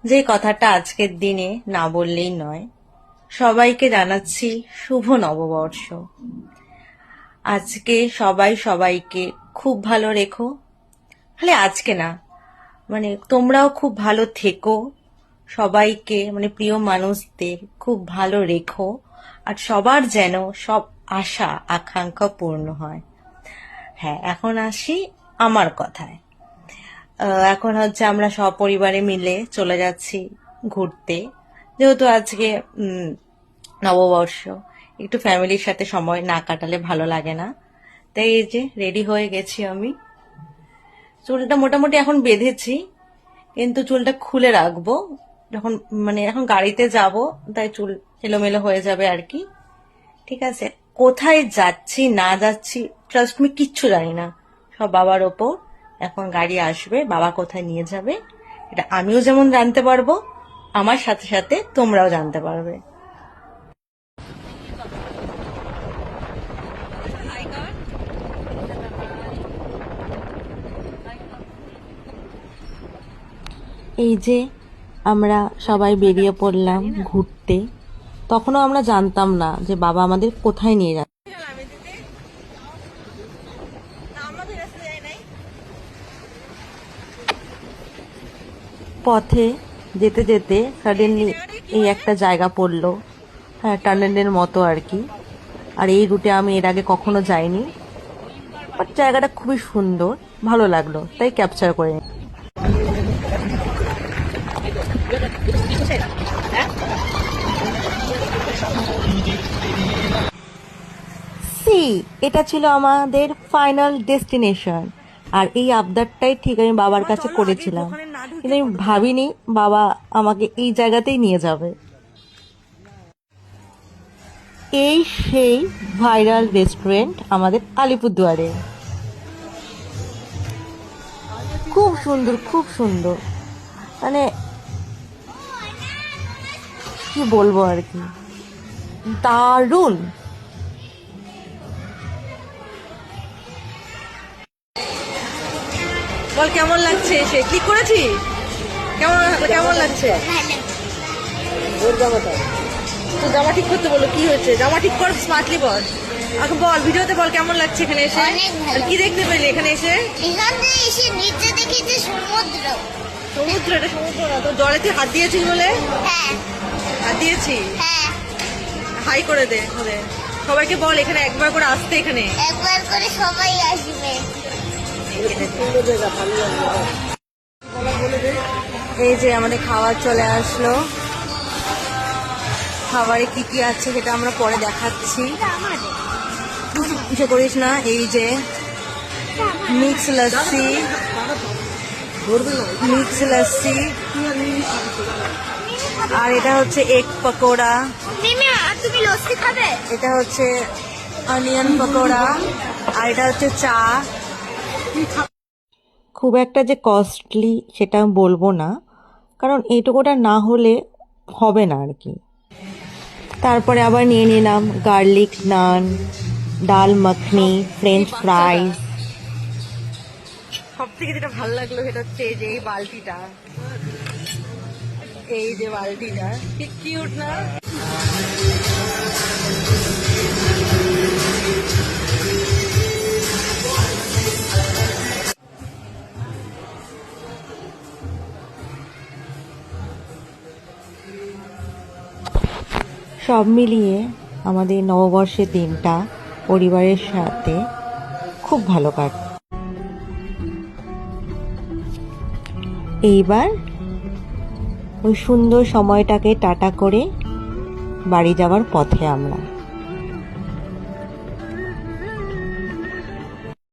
যে কথাটা আজকের দিনে না বললেই নয়, সবাইকে জানাচ্ছি শুভ নববর্ষ। আজকে সবাই সবাইকে খুব ভালো রেখো। খালি আজকে না, তোমরাও খুব ভালো থেকো। সবাইকে প্রিয় মানুষদের খুব ভালো রেখো। আর সবার যেন সব আশা আকাঙ্ক্ষা পূর্ণ হয়। হ্যাঁ, এখন আসি আমার কথায়। এখন হচ্ছে আমরা সপরিবারে মিলে চলে যাচ্ছি ঘুরতে, যেহেতু আজকে নববর্ষ। একটু ফ্যামিলির সাথে সময় না কাটালে ভালো লাগে না। তাই এই যে রেডি হয়ে গেছি আমি। চুলটা মোটামুটি এখন বেঁধেছি, কিন্তু চুলটা খুলে রাখবো যখন এখন গাড়িতে যাব, তাই চুল এলোমেলো হয়ে যাবে আর কি। ঠিক আছে, কোথায় যাচ্ছি না যাচ্ছি ট্রাস্ট মি কিচ্ছু জানি না, সব বাবার ওপর। এখন গাড়ি আসবে, বাবা কোথায় নিয়ে যাবে এটা আমিও যেমন জানতে পারবো, আমার সাথে সাথে তোমরাও জানতে পারবে। এই যে আমরা সবাই বেরিয়ে পড়লাম ঘুরতে। তখনও আমরা জানতাম না যে বাবা আমাদের কোথায় নিয়ে যাচ্ছে। পথে যেতে যেতে সাডেনলি এই একটা জায়গা পড়লো, হ্যাঁ, টানেলের মতো আর কি। আর এই রুটে আমি এর আগে কখনো যাইনি, বাট জায়গাটা খুবই সুন্দর, ভালো লাগলো, তাই ক্যাপচার করে নিই। এটা ছিল আমাদের ফাইনাল ডেস্টিনেশন। আর এই আবদারটাই ঠিক আমি বাবার কাছে করেছিলাম, কিন্তু আমি ভাবিনি বাবা আমাকে এই জায়গাতেই নিয়ে যাবে। এই সেই ভাইরাল রেস্টুরেন্ট আমাদের আলিপুরদুয়ারে। খুব সুন্দর, খুব সুন্দর, কি বলবো আর কি, দারুণ। বল কেমন লাগছে এসে, ক্লিক করেছি, কেমন কেমন লাগছে? ওর জামাটা তো জামা ঠিক করতে বলো, কি হয়েছে? জামা ঠিক কর, স্মার্টলি বল। এখন বল, ভিডিওতে বল কেমন লাগছে এখানে এসে, আর কি দেখতে পেলি এখানে এসে? এখানে এসে নিচে দেখি যে সমুদ্র। সমুদ্র? এটা সমুদ্র না তো, জলে তুই হাত দিয়েছিস বলে। হ্যাঁ, হাত দিয়েছি। হ্যাঁ, হাই করে দে ওদের, সবাইকে বল এখানে একবার করে আসতে, এখানে একবার করে সবাই আসবে। এই যে আমাদের খাবার চলে আসলো। খাবারে কি কি আছে সেটা আমরা পরে দেখাচ্ছি, কিছু করিস না। এই যে মিক্স লস্যি, আর এটা হচ্ছে এগ পকোড়া, তুমি লস্যি খাবে? এটা হচ্ছে অনিয়ন পকোড়া, আর এটা হচ্ছে চা। খুব একটা যে কস্টলি সেটা আমি বলবো না, কারণ এইটুকুটা না হলে হবে না আর কি। তারপরে আবার নিয়ে নিলাম গার্লিক নান, ডাল মাখনি, ফ্রেঞ্চ ফ্রাইজ। সব থেকে যেটা ভালো লাগলো সেটা হচ্ছে এই যে এই বালতিটা, কি কিউট না? সব মিলিয়ে আমাদের নববর্ষের দিনটা পরিবারের সাথে খুব ভালো কাটে। এইবার ওই সুন্দর সময়টাকে টাটা করে বাড়ি যাওয়ার পথে আমরা।